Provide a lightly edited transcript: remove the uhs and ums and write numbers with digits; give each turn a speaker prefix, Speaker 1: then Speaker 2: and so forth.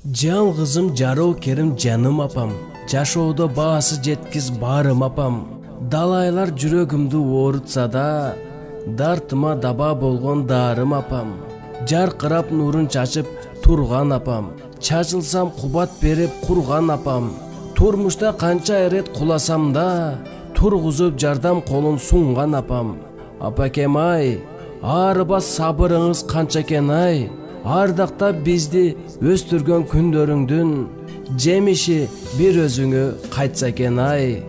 Speaker 1: Жалгызым жароо керим жаным апам, жашоодо баасы жеткиз баарым апам. Далайлар жүрөгүмдү оорутса да, дартыма даба болгон дарым апам. Жаркырап нурун чачып турган апам, чачылсам кубат берип курган апам. Турмушта канча эрет куласам да, тургузуп жардам колун сунган апам. Апакем ай, арыбас сабырыңыз канча экен ай. Ардактап бизди өстүргөн күндөрүңдүн жемиши бир өзүңө кайтса экен ай.